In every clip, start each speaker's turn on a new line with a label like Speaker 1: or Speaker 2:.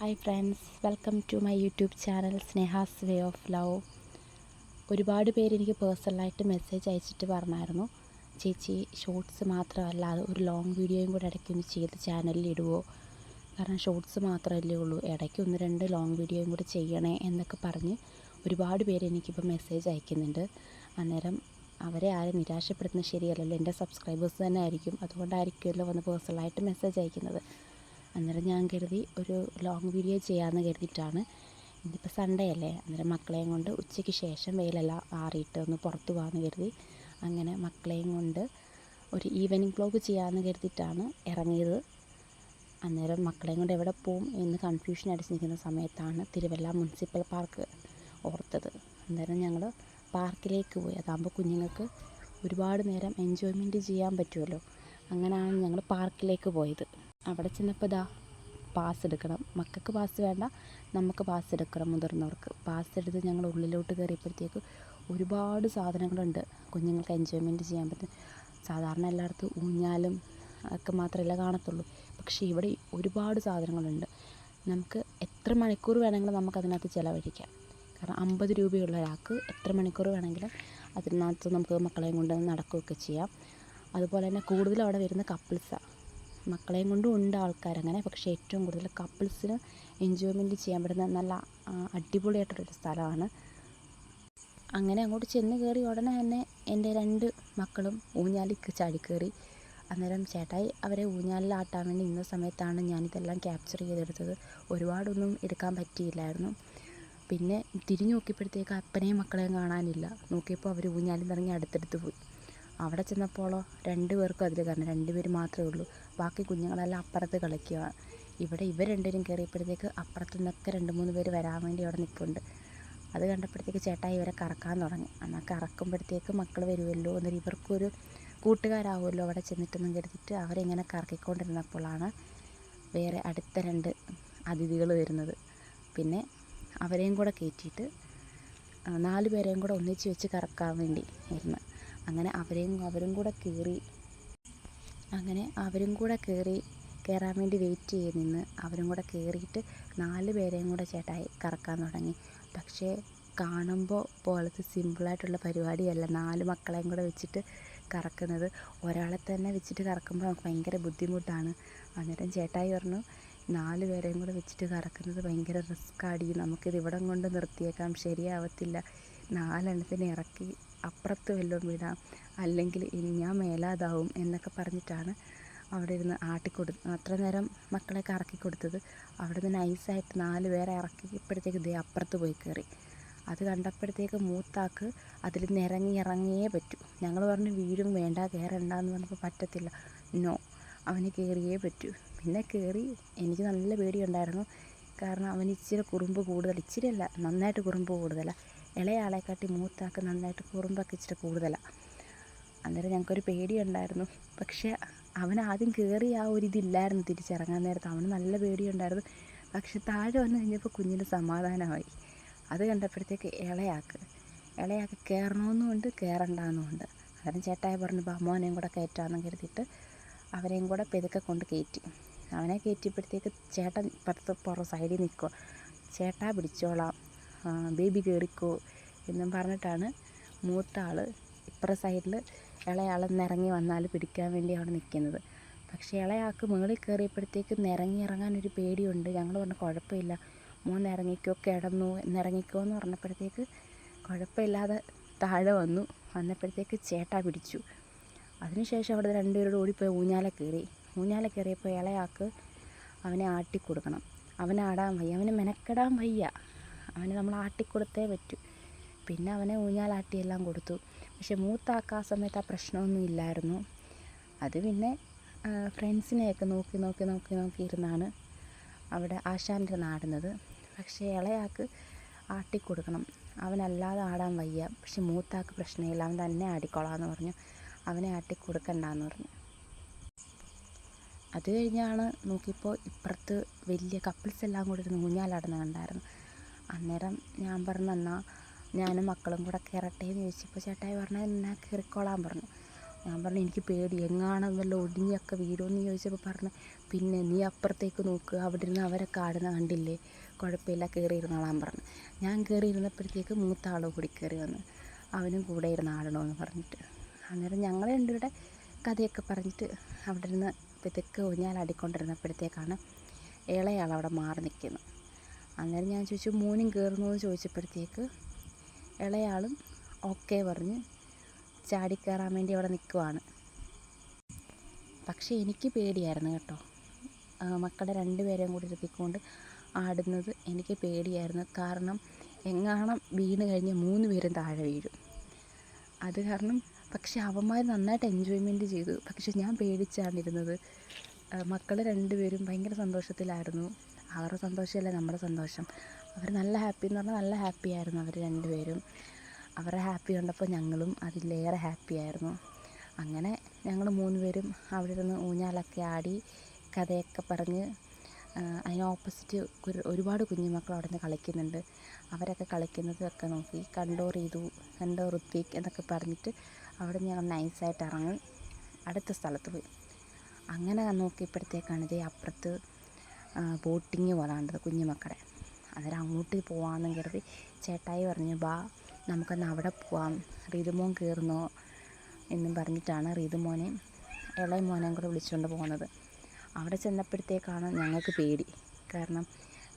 Speaker 1: Hi friends, welcome to my YouTube channel Sneha's way of love. ഒരുപാട് പേര് എനിക്ക് പേഴ്സണലായിട്ട് മെസ്സേജ് അയച്ചിട്ട് പറഞ്ഞായിരുന്നു, ചേച്ചി ഷോർട്സ് മാത്രമല്ലാതെ ഒരു ലോങ് വീഡിയോയും കൂടെ ഇടയ്ക്കൊന്ന് ചെയ്ത് ചാനലിൽ ഇടുമോ, കാരണം ഷോർട്സ് മാത്രമല്ലേ ഉള്ളൂ, ഇടയ്ക്ക് 1-2 ലോങ് വീഡിയോയും കൂടെ ചെയ്യണേ എന്നൊക്കെ പറഞ്ഞ് ഒരുപാട് പേര് എനിക്കിപ്പോൾ മെസ്സേജ് അയക്കുന്നുണ്ട്. അന്നേരം അവരെ ആരും നിരാശപ്പെടുത്തുന്നത് ശരിയല്ലല്ലോ, എൻ്റെ സബ്സ്ക്രൈബേഴ്സ് തന്നെ ആയിരിക്കും, അതുകൊണ്ടായിരിക്കുമല്ലോ വന്ന് പേഴ്സണലായിട്ട് മെസ്സേജ് അയക്കുന്നത്. അന്നേരം ഞാൻ കരുതി ഒരു ലോങ് വീഡിയോ ചെയ്യാമെന്ന് കരുതിയിട്ടാണ്. ഇന്നിപ്പോൾ സൺഡേ അല്ലേ, അന്നേരം മക്കളെയും കൊണ്ട് ഉച്ചയ്ക്ക് ശേഷം വെയിലെല്ലാം ആറിയിട്ട് ഒന്ന് പുറത്ത് പോകാമെന്ന് കരുതി അങ്ങനെ മക്കളെയും കൊണ്ട് ഒരു ഈവനിങ് വ്ലോഗ് ചെയ്യാമെന്ന് കരുതിയിട്ടാണ് ഇറങ്ങിയത്. അന്നേരം മക്കളെയും കൊണ്ട് എവിടെ പോവും എന്ന് കൺഫ്യൂഷൻ അടിച്ച് നിൽക്കുന്ന സമയത്താണ് തിരുവല്ല മുനിസിപ്പൽ പാർക്ക് ഓർത്തത്. അന്നേരം ഞങ്ങൾ പാർക്കിലേക്ക് പോയി. അതാകുമ്പോൾ കുഞ്ഞുങ്ങൾക്ക് ഒരുപാട് നേരം എൻജോയ്മെൻറ്റ് ചെയ്യാൻ പറ്റുമല്ലോ. അങ്ങനെയാണ് ഞങ്ങൾ പാർക്കിലേക്ക് പോയത്. അവിടെ ചെന്നപ്പോൾ പാസ് എടുക്കണം, മക്കൾക്ക് പാസ് വേണ്ട, നമുക്ക് പാസ് എടുക്കണം, മുതിർന്നവർക്ക്. പാസ് എടുത്ത് ഞങ്ങൾ ഉള്ളിലോട്ട് കയറിയപ്പോഴത്തേക്ക് ഒരുപാട് സാധനങ്ങളുണ്ട് കുഞ്ഞുങ്ങൾക്ക് എൻജോയ്മെൻറ്റ് ചെയ്യാൻ പറ്റും. സാധാരണ എല്ലായിടത്തും ഊഞ്ഞാലും ഒക്കെ മാത്രമല്ല കാണത്തുള്ളൂ, പക്ഷേ ഇവിടെ ഒരുപാട് സാധനങ്ങളുണ്ട്. നമുക്ക് എത്ര മണിക്കൂർ വേണമെങ്കിലും നമുക്കതിനകത്ത് ചിലവഴിക്കാം. കാരണം 50 രൂപയുള്ള ഒരാൾക്ക് എത്ര മണിക്കൂർ വേണമെങ്കിലും അതിനകത്ത് നമുക്ക് മക്കളെയും കൊണ്ട് നടക്കുകയൊക്കെ ചെയ്യാം. അതുപോലെ തന്നെ കൂടുതലും അവിടെ വരുന്ന കപ്പിൾസാണ്. മക്കളെയും കൊണ്ടും ഉണ്ട് ആൾക്കാരങ്ങനെ, പക്ഷേ ഏറ്റവും കൂടുതൽ കപ്പിൾസിന് എൻജോയ്മെൻറ്റ് ചെയ്യാൻ പറ്റുന്ന നല്ല അടിപൊളിയായിട്ടുള്ളൊരു സ്ഥലമാണ്. അങ്ങനെ അങ്ങോട്ട് ചെന്ന് കയറി ഉടനെ തന്നെ എൻ്റെ 2 മക്കളും ഊഞ്ഞാലിൽ ചാടിക്കയറി. അന്നേരം ചേട്ടായി അവരെ ഊഞ്ഞാലിലാട്ടാൻ വേണ്ടി നിന്ന സമയത്താണ് ഞാനിതെല്ലാം ക്യാപ്ചർ ചെയ്തെടുത്തത്. ഒരുപാടൊന്നും എടുക്കാൻ പറ്റിയില്ലായിരുന്നു. പിന്നെ തിരിഞ്ഞു നോക്കിയപ്പോഴത്തേക്ക് അപ്പനെയും മക്കളെയും കാണാനില്ല. നോക്കിയപ്പോൾ അവർ ഊഞ്ഞാലിൽ നിന്നിറങ്ങി അടുത്തടുത്ത് പോയി. അവിടെ ചെന്നപ്പോഴോ 2 പേർക്കും അതിൽ കാരണം 2 പേര് മാത്രമേ ഉള്ളൂ. ബാക്കി കുഞ്ഞുങ്ങളെല്ലാം അപ്പുറത്ത് കളിക്കുക. ഇവിടെ ഇവർ 2 പേരും കയറിയപ്പോഴത്തേക്ക് അപ്പുറത്തു നിന്നൊക്കെ 2-3 പേര് വരാൻ വേണ്ടി അവിടെ നിൽപ്പുണ്ട്. അത് കണ്ടപ്പോഴത്തേക്ക് ചേട്ടായി ഇവരെ കറക്കാൻ തുടങ്ങി. എന്നാൽ കറക്കുമ്പോഴത്തേക്ക് മക്കൾ വരുമല്ലോ എന്നൊരു ഇവർക്കൊരു കൂട്ടുകാരാവുമല്ലോ അവിടെ ചെന്നിട്ടെന്നും കരുതിയിട്ട് അവരിങ്ങനെ കറക്കിക്കൊണ്ടിരുന്നപ്പോഴാണ് വേറെ അടുത്ത 2 അതിഥികൾ വരുന്നത്. പിന്നെ അവരെയും കൂടെ കയറ്റിയിട്ട് 4 പേരെയും കൂടെ ഒന്നിച്ച് വെച്ച് കറക്കാൻ വേണ്ടി ഇരുന്ന്. അങ്ങനെ അവരും കൂടെ കയറാൻ വേണ്ടി വെയിറ്റ് ചെയ്ത് നിന്ന് അവരും കൂടെ കയറിയിട്ട് 4 പേരെയും കൂടെ ചേട്ടായി കറക്കാൻ തുടങ്ങി. പക്ഷേ കാണുമ്പോൾ പോലത്തെ സിമ്പിളായിട്ടുള്ള പരിപാടിയല്ല 4 മക്കളെയും കൂടെ വെച്ചിട്ട് കറക്കുന്നത്. ഒരാളെ തന്നെ വെച്ചിട്ട് കറക്കുമ്പോൾ നമുക്ക് ഭയങ്കര ബുദ്ധിമുട്ടാണ്. അന്നേരം ചേട്ടായി പറഞ്ഞു, 4 പേരെയും കൂടെ വെച്ചിട്ട് കറക്കുന്നത് ഭയങ്കര റിസ്ക്കാടി, നമുക്കിത് ഇവിടം കൊണ്ട് നിർത്തിയേക്കാം, ശരിയാവത്തില്ല, 4 എണ്ണത്തിനെ ഇറക്കി അപ്പുറത്ത് വല്ലതും വിടാം, അല്ലെങ്കിൽ ഞാൻ മേലാതാവും എന്നൊക്കെ പറഞ്ഞിട്ടാണ് അവിടെ ഇരുന്ന് അത്ര നേരം മക്കളെ കറക്കി കൊടുത്തത്. അവിടെ നിന്ന് നൈസായിട്ട് 4 പേരെ ഇറക്കിയപ്പോഴത്തേക്ക് അപ്പുറത്ത് പോയി കയറി. അത് കണ്ടപ്പോഴത്തേക്ക് മൂത്താക്ക് അതിൽ നിന്ന് ഇറങ്ങിയേ പറ്റൂ. ഞങ്ങൾ പറഞ്ഞു വീഴും, വേണ്ട കയറണ്ടെന്ന് പറഞ്ഞപ്പോൾ പറ്റത്തില്ല, നോ, അവന് കയറിയേ പറ്റൂ. പിന്നെ കയറി. എനിക്ക് നല്ല പേടിയുണ്ടായിരുന്നു, കാരണം അവന് ഇച്ചിരി കുറുമ്പ് കൂടുതൽ, ഇച്ചിരിയല്ല നന്നായിട്ട് കുറുമ്പ് കൂടുതലാണ്. ഇളയാളെക്കാട്ടി മൂത്താക്ക് നന്നായിട്ട് കുറുമ്പൊക്കെ ഇച്ചിരി കൂടുതലാണ്. അന്നേരം ഞങ്ങൾക്കൊരു പേടിയുണ്ടായിരുന്നു. പക്ഷേ അവൻ ആദ്യം കയറി ആ ഒരു ഇതില്ലായിരുന്നു, തിരിച്ചിറങ്ങാൻ നേരത്ത് അവന് നല്ല പേടിയുണ്ടായിരുന്നു. പക്ഷെ താഴെ വന്നു കഴിഞ്ഞപ്പോൾ കുഞ്ഞിന് സമാധാനമായി. അത് കണ്ടപ്പോഴത്തേക്ക് ഇളയാക്ക് കയറണമെന്നുമുണ്ട് കയറണ്ടെന്നുമുണ്ട്. അന്നേരം ചേട്ടായി പറഞ്ഞു, മോനെയും കൂടെ കയറ്റാമെന്ന് കരുതിയിട്ട് അവരെയും കൂടെ പെതുക്കെ കൊണ്ട് കയറ്റി. അവനെ കയറ്റിയപ്പോഴത്തേക്ക് ചേട്ടൻ പുറം സൈഡിൽ നിൽക്കുക, ചേട്ടാ പിടിച്ചോളാം, ബേബി കയറിക്കോ എന്നും പറഞ്ഞിട്ടാണ് മൂത്ത ആൾ ഇപ്പുറ സൈഡിൽ ഇളയാളെന്ന് ഇറങ്ങി വന്നാൽ പിടിക്കാൻ വേണ്ടി അവിടെ നിൽക്കുന്നത്. പക്ഷേ ഇളയാൾക്ക് മുകളിൽ കയറിയപ്പോഴത്തേക്ക് ഇറങ്ങാനൊരു പേടിയുണ്ട്. ഞങ്ങൾ പറഞ്ഞു, കുഴപ്പമില്ല മോൻ ഇറങ്ങിക്കോ, കിടന്നു എന്നിറങ്ങിക്കോ എന്ന് പറഞ്ഞപ്പോഴത്തേക്ക് കുഴപ്പമില്ലാതെ താഴെ വന്നപ്പോഴത്തേക്ക് ചേട്ടാ പിടിച്ചു. അതിനുശേഷം അവിടെ 2 പേരോട് ഓടിപ്പോയി ഊഞ്ഞാലെ കയറിയപ്പോൾ ഇളയാൾക്ക് അവനെ ആട്ടിക്കൊടുക്കണം. അവനാടാൻ വയ്യ, അവന് മെനക്കെടാൻ വയ്യ, അവന് നമ്മൾ ആട്ടിക്കൊടുത്തേ പറ്റൂ. പിന്നെ അവനെ ഊഞ്ഞാലാട്ടിയെല്ലാം കൊടുത്തു. പക്ഷെ മൂത്താക്ക് ആ സമയത്ത് ആ പ്രശ്നമൊന്നും ഇല്ലായിരുന്നു. അത് പിന്നെ ഫ്രണ്ട്സിനെയൊക്കെ നോക്കി ഇരുന്നാണ് അവിടെ ആശാൻ്റെ നാടുന്നത്. പക്ഷേ ഇളയാൾക്ക് ആട്ടിക്കൊടുക്കണം, അവനല്ലാതെ ആടാൻ വയ്യ. പക്ഷെ മൂത്താക്ക് പ്രശ്നമില്ല, അവൻ തന്നെ ആടിക്കോളാമെന്ന് പറഞ്ഞു, അവനെ ആട്ടിക്കൊടുക്കണ്ടെന്ന് പറഞ്ഞു. അത് കഴിഞ്ഞാണ് നോക്കിയപ്പോൾ ഇപ്പുറത്ത് വലിയ കപ്പിൾസ് എല്ലാം കൂടി ഇരുന്ന് ഊഞ്ഞാലാടുന്ന കണ്ടായിരുന്നു. അന്നേരം ഞാൻ പറഞ്ഞു, എന്നാൽ ഞാനും മക്കളും കൂടെ കയറട്ടെ എന്ന് ചോദിച്ചപ്പോൾ ചേട്ടായി പറഞ്ഞാൽ എന്നാൽ കയറിക്കോളാൻ പറഞ്ഞു. ഞാൻ പറഞ്ഞു എനിക്ക് പേടി, എങ്ങാണെന്നല്ല ഒടിഞ്ഞൊക്കെ വീഴുമെന്ന് ചോദിച്ചപ്പോൾ പറഞ്ഞു പിന്നെ നീ അപ്പുറത്തേക്ക് നോക്കുക, അവിടെ ഇരുന്ന് അവരൊക്കെ ആടുന്ന കണ്ടില്ലേ, കുഴപ്പമില്ല കയറിയിരുന്നോളാൻ പറഞ്ഞു. ഞാൻ കയറിയിരുന്നപ്പോഴത്തേക്ക് മൂത്ത ആൾ കൂടി കയറി വന്ന് അവനും കൂടെ ഇരുന്ന് ആടണമെന്ന് പറഞ്ഞിട്ട്. അന്നേരം ഞങ്ങൾ രണ്ടുപേരുടെ കഥയൊക്കെ പറഞ്ഞിട്ട് അവിടെ ഇരുന്ന് അപ്പോഴത്തേക്ക് ഊഞ്ഞാലാടിക്കൊണ്ടിരുന്നപ്പോഴത്തേക്കാണ് ഇളയാൾ അവിടെ മാറി നിൽക്കുന്നത്. അന്നേരം ഞാൻ ചോദിച്ചു മോനും കയറുന്നു എന്ന് ചോദിച്ചപ്പോഴത്തേക്ക് ഇളയാളും ഓക്കെ പറഞ്ഞ് ചാടിക്കയറാൻ വേണ്ടി അവിടെ നിൽക്കുവാണ്. പക്ഷേ എനിക്ക് പേടിയായിരുന്നു കേട്ടോ, മക്കളെ രണ്ടുപേരെയും കൂടി ഇരുത്തിക്കൊണ്ട് ആടുന്നത് എനിക്ക് പേടിയായിരുന്നു. കാരണം എങ്ങാണം വീണ് കഴിഞ്ഞ് 3 പേരും താഴെ വീഴും. അത് കാരണം പക്ഷെ അവന്മാർ നന്നായിട്ട് എൻജോയ്മെൻറ്റ് ചെയ്തു. പക്ഷെ ഞാൻ പേടിച്ചാണിരുന്നത്. മക്കൾ രണ്ടുപേരും ഭയങ്കര സന്തോഷത്തിലായിരുന്നു. അവരുടെ സന്തോഷമല്ലേ നമ്മുടെ സന്തോഷം. അവർ നല്ല ഹാപ്പി എന്ന് പറഞ്ഞാൽ നല്ല ഹാപ്പി ആയിരുന്നു അവർ രണ്ടുപേരും. അവരുടെ ഹാപ്പി കണ്ടപ്പോൾ ഞങ്ങളും അതിലേറെ ഹാപ്പി ആയിരുന്നു. അങ്ങനെ ഞങ്ങൾ 3 പേരും അവിടെ ഇരുന്ന് ഊഞ്ഞാലൊക്കെ ആടി കഥയൊക്കെ പറഞ്ഞ്. അതിന് ഓപ്പോസിറ്റ് ഒരുപാട് കുഞ്ഞുമക്കൾ അവിടെ നിന്ന് കളിക്കുന്നുണ്ട്. അവരൊക്കെ കളിക്കുന്നതൊക്കെ നോക്കി കണ്ടോ റീതു, കണ്ടോ ഋത്വിക് എന്നൊക്കെ പറഞ്ഞിട്ട് അവിടെ ഞങ്ങൾ നൈസായിട്ട് ഇറങ്ങി അടുത്ത സ്ഥലത്ത് പോയി. അങ്ങനെ നോക്കിയപ്പോഴത്തേക്കാണ് ഇതേ അപ്പുറത്ത് ബോട്ടിങ് പോകാണ്ടത് കുഞ്ഞുമക്കളെ. അന്നേരം അങ്ങോട്ട് പോകാമെന്നും കരുതി ചേട്ടായി പറഞ്ഞു ബാ നമുക്കൊന്ന് അവിടെ പോവാം, റീതുമോൻ കയറുന്നോ എന്നും പറഞ്ഞിട്ടാണ് റീതുമോനെയും ഇളയ മോനെയും കൂടെ വിളിച്ചുകൊണ്ട് പോകുന്നത്. അവിടെ ചെന്നപ്പോഴത്തേക്കാണ് ഞങ്ങൾക്ക് പേടി. കാരണം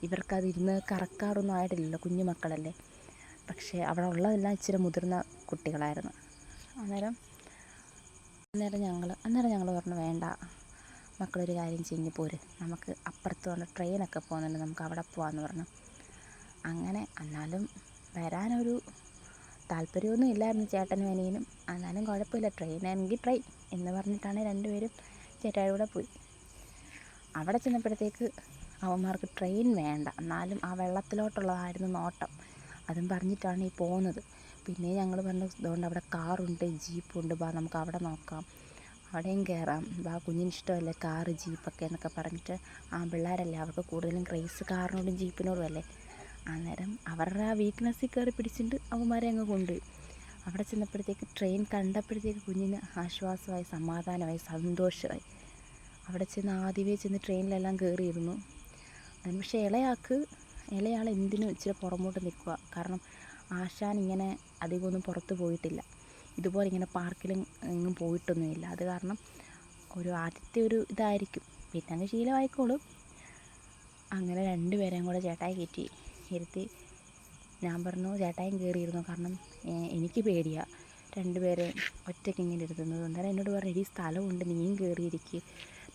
Speaker 1: ഇവർക്കതിരുന്ന് കറക്കാറൊന്നും ആയിട്ടില്ലല്ലോ, കുഞ്ഞു മക്കളല്ലേ. പക്ഷേ അവിടെ ഉള്ളതെല്ലാം ഇച്ചിരി മുതിർന്ന കുട്ടികളായിരുന്നു. അന്നേരം ഞങ്ങൾ പറഞ്ഞു വേണ്ട മക്കളൊരു കാര്യം ചെയ്ഞ്ഞ് പോര്, നമുക്ക് അപ്പുറത്ത് വന്ന് ട്രെയിനൊക്കെ പോകുന്നുണ്ട്, നമുക്ക് അവിടെ പോകാമെന്ന് പറഞ്ഞു. അങ്ങനെ എന്നാലും വരാനൊരു താല്പര്യമൊന്നും ഇല്ലായിരുന്നു ചേട്ടനും അനിയനും. എന്നാലും കുഴപ്പമില്ല, ട്രെയിനാണെങ്കിൽ ട്രെയിൻ എന്ന് പറഞ്ഞിട്ടാണ് രണ്ടുപേരും ചേട്ടായുടെ കൂടെ പോയി. അവിടെ ചെന്നപ്പോഴത്തേക്ക് അവന്മാർക്ക് ട്രെയിൻ വേണ്ട, എന്നാലും ആ വെള്ളത്തിലോട്ടുള്ളതായിരുന്നു നോട്ടം. അതും പറഞ്ഞിട്ടാണ് ഈ പോകുന്നത്. പിന്നെ ഞങ്ങൾ പറഞ്ഞു അതുകൊണ്ട് അവിടെ കാറുണ്ട് ജീപ്പുണ്ട്, ബാ നമുക്ക് അവിടെ നോക്കാം, അവിടെയും കയറാം, ബാ കുഞ്ഞിന് ഇഷ്ടമല്ലേ കാറ് ജീപ്പൊക്കെ എന്നൊക്കെ പറഞ്ഞിട്ട്. പിള്ളേരല്ലേ, അവർക്ക് കൂടുതലും ക്രേസ് കാറിനോടും ജീപ്പിനോടും അല്ലേ. അന്നേരം അവരുടെ ആ വീക്ക്നെസ്സിൽ കയറി പിടിച്ചിട്ട് അവന്മാരെ അങ്ങ് കൊണ്ടുപോയി. അവിടെ ചെന്നപ്പോഴത്തേക്ക് ട്രെയിൻ കണ്ടപ്പോഴത്തേക്ക് കുഞ്ഞിന് ആശ്വാസമായി, സമാധാനമായി, സന്തോഷമായി. അവിടെ ചെന്ന് ആദ്യമേ ചെന്ന് ട്രെയിനിലെല്ലാം കയറിയിരുന്നു. പക്ഷേ ഇളയാൾ എന്തിനും ഇച്ചിരി പുറമോട്ട് നിൽക്കുക. കാരണം ആശാൻ ഇങ്ങനെ അധികമൊന്നും പുറത്ത് പോയിട്ടില്ല, ഇതുപോലെ ഇങ്ങനെ പാർക്കിലും എങ്ങും പോയിട്ടൊന്നുമില്ല. അത് കാരണം ആദ്യത്തെ ഒരു ഇതായിരിക്കും, പിന്നെ അങ്ങ് ശീലമായിക്കോളും. അങ്ങനെ രണ്ടുപേരെയും കൂടെ ചേട്ടായി കയറ്റി ഇരുത്തി. ഞാൻ പറഞ്ഞു ചേട്ടായും കയറിയിരുന്നു, കാരണം എനിക്ക് പേടിയാണ് രണ്ടുപേരെയും ഒറ്റയ്ക്ക് ഇങ്ങനെ ഇരുത്തുന്നത്. അന്നേരം എന്നോട് പറഞ്ഞു ഈ സ്ഥലമുണ്ട് നീയും കയറിയിരിക്കുക,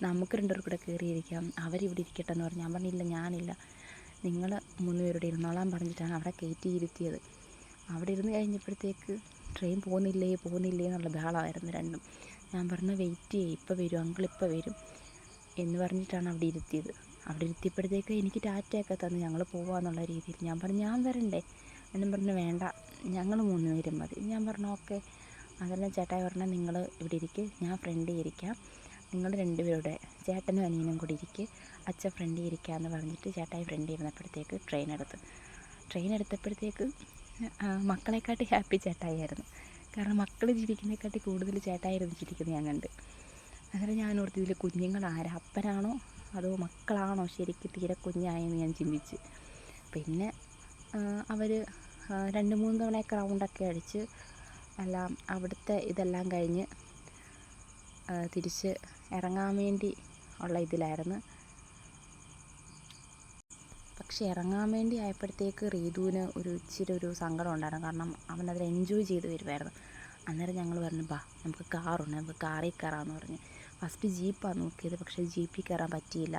Speaker 1: നമുക്ക് 2 പേർ കൂടെ കയറിയിരിക്കാം, അവരിവിടെ ഇരിക്കട്ടെ എന്ന് പറഞ്ഞു. ഞാൻ പറഞ്ഞില്ല ഞാനില്ല, നിങ്ങൾ 3 പേരോട് ഇരുന്നോളാൻ പറഞ്ഞിട്ടാണ് അവിടെ കയറ്റി ഇരുത്തിയത്. അവിടെ ഇരുന്ന് കഴിഞ്ഞപ്പോഴത്തേക്ക് ട്രെയിൻ പോകുന്നില്ലേ എന്നുള്ള ബഹളമായിരുന്നു രണ്ടും. ഞാൻ പറഞ്ഞു വെയിറ്റ് ചെയ്യ്, ഇപ്പോൾ വരും അങ്കിൾ, ഇപ്പോൾ വരും എന്ന് പറഞ്ഞിട്ടാണ് അവിടെ ഇരുത്തിയത്. അവിടെ ഇരുത്തിയപ്പോഴത്തേക്ക് എനിക്ക് ടാറ്റയൊക്കെ തന്നു ഞങ്ങൾ പോവാന്നുള്ള രീതിയിൽ. ഞാൻ പറഞ്ഞു ഞാൻ വരണ്ടേ എന്നും പറഞ്ഞു. വേണ്ട ഞങ്ങൾ 3 പേരും മതി. ഞാൻ പറഞ്ഞു ഓക്കെ. അതെല്ലാം ചേട്ടായി പറഞ്ഞാൽ നിങ്ങൾ ഇവിടെ ഇരിക്കുക, ഞാൻ ഫ്രണ്ടിൽ ഇരിക്കാം, നിങ്ങൾ 2 പേരുടെ ചേട്ടനും അനിയനും കൂടി ഇരിക്കുക, അച്ഛൻ ഫ്രണ്ടിൽ ഇരിക്കാമെന്ന് പറഞ്ഞിട്ട് ചേട്ടായി ഫ്രണ്ടിൽ ഇരുന്നപ്പോഴത്തേക്ക് ട്രെയിൻ എടുത്തപ്പോഴത്തേക്ക് മക്കളെക്കാട്ടി ഹാപ്പി ചേട്ടായി ആയിരുന്നു. കാരണം മക്കൾ ചിരിക്കുന്നതിനെക്കാട്ടി കൂടുതൽ ചേട്ടായി ഇരുന്ന് ചിരിക്കുന്നത് ഞാൻ കണ്ട്. അന്നേരം ഞാൻ ഓർത്ത് ഇതിൽ കുഞ്ഞുങ്ങളാരാ, അപ്പനാണോ അതോ മക്കളാണോ ശരിക്കും തീരെ കുഞ്ഞായെന്ന് ഞാൻ ചിന്തിച്ച്. പിന്നെ അവർ 2-3 തവണയൊക്കെ റൗണ്ടൊക്കെ അടിച്ച് എല്ലാം അവിടുത്തെ ഇതെല്ലാം കഴിഞ്ഞ് തിരിച്ച് ഇറങ്ങാൻ വേണ്ടി ഉള്ള ഇതിലായിരുന്നു. പക്ഷെ ഇറങ്ങാൻ വേണ്ടി ആയപ്പോഴത്തേക്ക് റീതുവിന് ഇച്ചിരി ഒരു സങ്കടം ഉണ്ടായിരുന്നു. കാരണം അവനതിൽ എൻജോയ് ചെയ്ത് വരുമായിരുന്നു. അന്നേരം ഞങ്ങൾ പറഞ്ഞു ബാ നമുക്ക് കാറുണ്ട്, നമുക്ക് കാറിൽ കയറാമെന്ന് പറഞ്ഞ്. ഫസ്റ്റ് ജീപ്പാണ് നോക്കിയത്, പക്ഷേ ജീപ്പിൽ കയറാൻ പറ്റിയില്ല.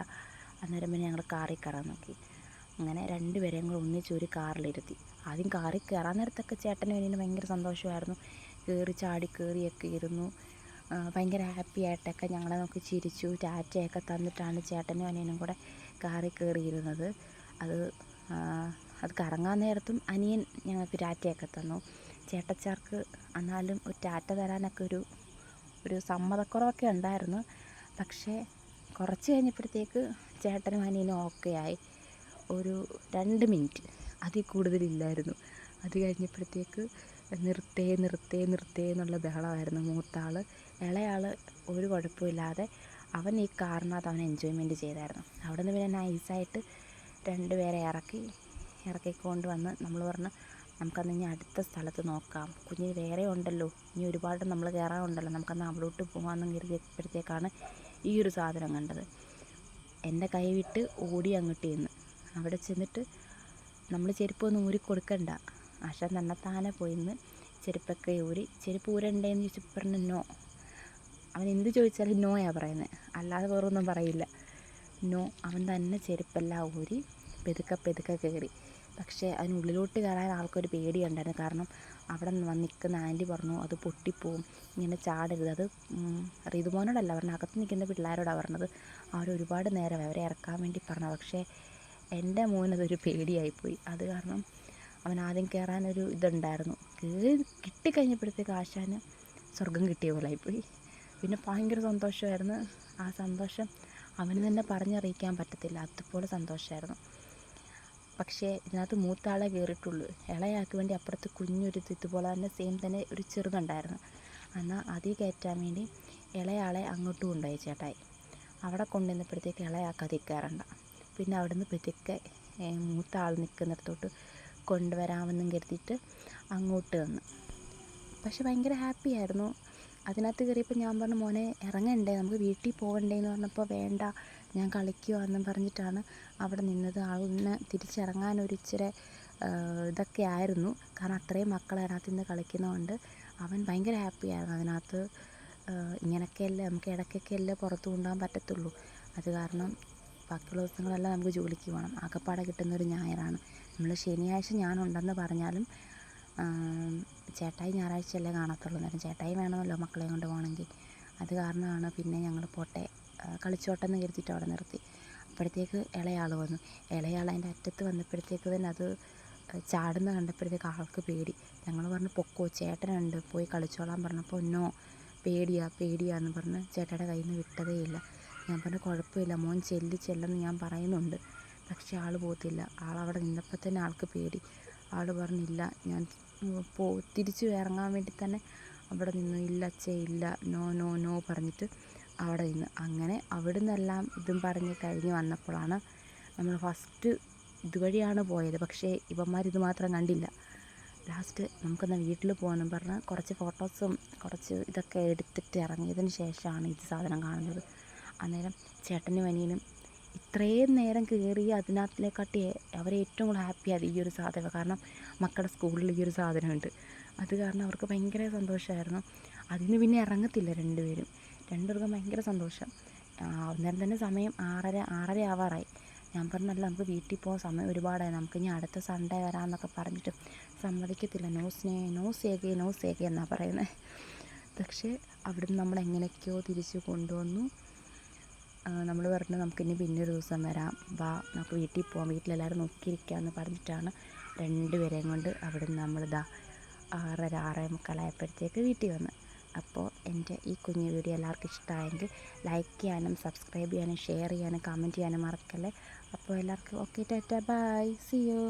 Speaker 1: അന്നേരം പിന്നെ ഞങ്ങൾ കാറിൽ കയറാൻ നോക്കി. അങ്ങനെ 2 പേരെയും കൂടെ ഒന്നിച്ച് ഒരു കാറിലിരുത്തി. ആദ്യം കാറിൽ കയറാൻ നേരത്തൊക്കെ ചേട്ടനും അനിയനും ഭയങ്കര സന്തോഷമായിരുന്നു. കയറിയൊക്കെ ഇരുന്നു. ഭയങ്കര ഹാപ്പി ആയിട്ടൊക്കെ ഞങ്ങളെ നോക്കി ചിരിച്ചു. ടാറ്റയൊക്കെ തന്നിട്ടാണ് ചേട്ടനും അനിയനും കൂടെ കാറിൽ കയറിയിരുന്നത്. അത് കറങ്ങാൻ നേരത്തും അനിയൻ ഞങ്ങൾക്ക് ടാറ്റയൊക്കെ തന്നു. ചേട്ടച്ചാർക്ക് എന്നാലും ഒരു ടാറ്റ തരാനൊക്കെ ഒരു സമ്മതക്കുറവൊക്കെ ഉണ്ടായിരുന്നു. പക്ഷേ കുറച്ച് കഴിഞ്ഞപ്പോഴത്തേക്ക് ചേട്ടനും അനിയനും ഓക്കെ ആയി. ഒരു 2 മിനിറ്റ് അതിൽ കൂടുതലില്ലായിരുന്നു. അത് കഴിഞ്ഞപ്പോഴത്തേക്ക് നിർത്തേ നിർത്തേ നിർത്തേ എന്നുള്ള ബഹളമായിരുന്നു മൂത്താൾ. ഇളയാൾ ഒരു കുഴപ്പമില്ലാതെ അവൻ ഈ കാറിനകത്ത് അവൻ എൻജോയ്മെൻറ്റ് ചെയ്തായിരുന്നു. അവിടെ നിന്ന് പിന്നെ നൈസായിട്ട് രണ്ടുപേരെ ഇറക്കിക്കൊണ്ട് വന്ന് നമ്മൾ പറഞ്ഞു നമുക്കന്ന് ഇനി അടുത്ത സ്ഥലത്ത് നോക്കാം, കുഞ്ഞിന് വേറെ ഉണ്ടല്ലോ, ഇനി ഒരുപാട് നമ്മൾ കയറാനുണ്ടല്ലോ, നമുക്കന്ന് അവിടോട്ട് പോകാമെന്ന് കരുതിയപ്പോഴത്തേക്കാണ് ഈ ഒരു സാധനം കണ്ടത്. എൻ്റെ കൈ വിട്ട് ഓടി അങ്ങോട്ട് ചെന്ന് അവിടെ ചെന്നിട്ട് നമ്മൾ ചെരുപ്പൊന്നും ഊരി കൊടുക്കണ്ട, ആശാൻ തന്നെത്താനെ പോയിന്ന് ചെരുപ്പൊക്കെ ഊരി. ചെരുപ്പ് ഊരണ്ടേന്ന് ചോദിച്ചപ്പോൾ പറഞ്ഞു നോ. അവൻ എന്ത് ചോദിച്ചാലും നോയാ പറയുന്നത്, അല്ലാതെ വേറൊന്നും പറയില്ല. നോ. അവൻ തന്നെ ചെരുപ്പെല്ലാം ഊരി പെതുക്കെ കയറി. പക്ഷേ അതിനുള്ളിലോട്ട് കയറാൻ ആൾക്കൊരു പേടിയുണ്ടായിരുന്നു. കാരണം അവിടെ നിൽക്കുന്ന ആൻറ്റി പറഞ്ഞു അത് പൊട്ടിപ്പോവും, ഇങ്ങനെ ചാടരുത്. അത് റിതുമോനോടല്ല പറഞ്ഞത്, അകത്ത് നിൽക്കുന്ന പിള്ളേരോടാണ് പറഞ്ഞത്. അവരൊരുപാട് നേരമായി അവരെ ഇറക്കാൻ വേണ്ടി പറഞ്ഞത്. പക്ഷേ എൻ്റെ മോനതൊരു പേടിയായിപ്പോയി. അത് കാരണം അവൻ ആദ്യം കയറാനൊരു ഇതുണ്ടായിരുന്നു. കിട്ടിക്കഴിഞ്ഞപ്പോഴത്തേക്ക് ആശാന് സ്വർഗം കിട്ടിയ പോലെ ആയിപ്പോയി. പിന്നെ ഭയങ്കര സന്തോഷമായിരുന്നു. ആ സന്തോഷം അവന് തന്നെ പറഞ്ഞറിയിക്കാൻ പറ്റത്തില്ല, അതുപോലെ സന്തോഷമായിരുന്നു. പക്ഷേ ഇതിനകത്ത് മൂത്താളെ കയറിയിട്ടുള്ളൂ. ഇളയാൾക്ക് വേണ്ടി അപ്പുറത്ത് കുഞ്ഞൊരു ഇതുപോലെ തന്നെ സെയിം തന്നെ ഒരു ചെറുതുണ്ടായിരുന്നു. എന്നാൽ അതിൽ കയറ്റാൻ വേണ്ടി ഇളയാളെ അങ്ങോട്ട് കൊണ്ടുപോയി ചേട്ടായി. അവിടെ കൊണ്ടുവന്നപ്പോഴത്തേക്ക് ഇളയാൾക്ക് അതിൽ കയറണ്ട. പിന്നെ അവിടുന്ന് പതുക്കെ മൂത്ത ആൾ നിൽക്കുന്നിടത്തോട്ട് കൊണ്ടുവരാമെന്നും കരുതിയിട്ട് അങ്ങോട്ട് വന്ന്. പക്ഷെ ഭയങ്കര ഹാപ്പി ആയിരുന്നു. അതിനകത്ത് കയറിയപ്പോൾ ഞാൻ പറഞ്ഞു മോനെ ഇറങ്ങണ്ടേ, നമുക്ക് വീട്ടിൽ പോകണ്ടേ എന്ന് പറഞ്ഞപ്പോൾ വേണ്ട ഞാൻ കളിക്കുവാന്നും പറഞ്ഞിട്ടാണ് അവിടെ നിന്നത്. ആളിന് തിരിച്ചിറങ്ങാനൊരു ഇച്ചിരി ഇതൊക്കെ ആയിരുന്നു. കാരണം അത്രയും മക്കൾ അതിനകത്ത് നിന്ന് കളിക്കുന്നതുകൊണ്ട് അവൻ ഭയങ്കര ഹാപ്പിയായിരുന്നു. അതിനകത്ത് ഇങ്ങനെയൊക്കെയല്ലേ നമുക്ക് ഇടയ്ക്കൊക്കെയല്ലേ പുറത്ത് കൊണ്ടുപോകാൻ പറ്റത്തുള്ളൂ. അത് കാരണം ബാക്കിയുള്ള ദിവസങ്ങളെല്ലാം നമുക്ക് ജോലിക്ക് പോകണം. ആകപ്പാടെ കിട്ടുന്നൊരു ഞായറാണ്. നമ്മൾ ശനിയാഴ്ച ഞാനുണ്ടെന്ന് പറഞ്ഞാലും ചേട്ടായി ഞായറാഴ്ചയല്ലേ കാണത്തുള്ളൂ. അന്നേരം ചേട്ടായി വേണമല്ലോ മക്കളെയും കൊണ്ട് പോകണമെങ്കിൽ. അത് കാരണമാണ് പിന്നെ ഞങ്ങൾ പോട്ടെ കളിച്ചോട്ടെന്ന് കരുതിയിട്ട് അവിടെ നിർത്തി. അപ്പോഴത്തേക്ക് ഇളയാൾ വന്നു. ഇളയാൾ അതിൻ്റെ അറ്റത്ത് വന്നപ്പോഴത്തേക്ക് തന്നെ അത് ചാടുന്ന കണ്ടപ്പോഴത്തേക്ക് ആൾക്ക് പേടി. ഞങ്ങൾ പറഞ്ഞു പൊക്കോ ചേട്ടനുണ്ട് പോയി കളിച്ചോളാൻ പറഞ്ഞപ്പോൾ നോ, പേടിയാന്ന് പറഞ്ഞ് ചേട്ടയുടെ കയ്യിൽ നിന്ന് വിട്ടതേയില്ല. ഞാൻ പറഞ്ഞു കുഴപ്പമില്ല മോൻ ചെല്ലെന്ന് ഞാൻ പറയുന്നുണ്ട്. പക്ഷേ ആൾ പോകത്തില്ല. ആളവിടെ നിന്നപ്പോൾ തന്നെ ആൾക്ക് പേടി. ആൾ പറഞ്ഞില്ല ഞാൻ തിരിച്ചു ഇറങ്ങാൻ വേണ്ടി തന്നെ അവിടെ നിന്ന് ഇല്ല അച്ഛേ ഇല്ല, നോ നോ നോ പറഞ്ഞിട്ട് അവിടെ നിന്ന്. അങ്ങനെ അവിടെ നിന്നെല്ലാം ഇതും പറഞ്ഞ് കഴിഞ്ഞ് വന്നപ്പോഴാണ് നമ്മൾ ഫസ്റ്റ് ഇതുവഴിയാണ് പോയത്. പക്ഷേ ഇവന്മാരിത് മാത്രം കണ്ടില്ല. ലാസ്റ്റ് നമുക്കെന്നാൽ വീട്ടിൽ പോകാമെന്നും പറഞ്ഞ് കുറച്ച് ഫോട്ടോസും കുറച്ച് ഇതൊക്കെ എടുത്തിട്ട് ഇറങ്ങിയതിന് ശേഷമാണ് ഇത് സാധനം കാണുന്നത്. അന്നേരം ചേട്ടനും അനിയനും ഇത്രയും നേരം കയറി അതിനകത്തിനെക്കാട്ടി അവരെ ഏറ്റവും കൂടുതൽ ഹാപ്പിയായത് ഈ ഒരു സാധനം. കാരണം മക്കളുടെ സ്കൂളിൽ ഈ ഒരു സാധനമുണ്ട്. അത് കാരണം അവർക്ക് ഭയങ്കര സന്തോഷമായിരുന്നു. അതിന് പിന്നെ ഇറങ്ങത്തില്ല രണ്ടുപേർക്കും ഭയങ്കര സന്തോഷം. അന്നേരം തന്നെ സമയം 6:30 ആവാറായി. ഞാൻ പറഞ്ഞല്ല നമുക്ക് വീട്ടിൽ പോകാൻ സമയം ഒരുപാടായി, നമുക്ക് ഇനി അടുത്ത സൺഡേ വരാമെന്നൊക്കെ പറഞ്ഞിട്ട് സമ്മതിക്കത്തില്ല. നോ സേഗേ എന്നാണ് പറയുന്നത്. പക്ഷേ അവിടുന്ന് നമ്മൾ എങ്ങനെയൊക്കെയോ തിരിച്ച് കൊണ്ടുവന്നു. നമ്മൾ പറഞ്ഞു നമുക്കിനി പിന്നെ ഒരു ദിവസം വരാം, വാ നമുക്ക് വീട്ടിൽ പോകാം, വീട്ടിലെല്ലാവരും നോക്കിയിരിക്കാമെന്ന് പറഞ്ഞിട്ടാണ് രണ്ടുപേരെയും കൊണ്ട് അവിടുന്ന് നമ്മളിതാ 6:45 വീട്ടിൽ വന്ന്. അപ്പോൾ എൻ്റെ ഈ കുഞ്ഞു വീഡിയോ എല്ലാവർക്കും ഇഷ്ടമായെങ്കിൽ ലൈക്ക് ചെയ്യാനും സബ്സ്ക്രൈബ് ചെയ്യാനും ഷെയർ ചെയ്യാനും കമൻറ്റ് ചെയ്യാനും മറക്കല്ലേ. അപ്പോൾ എല്ലാവർക്കും okay tata bye, see U.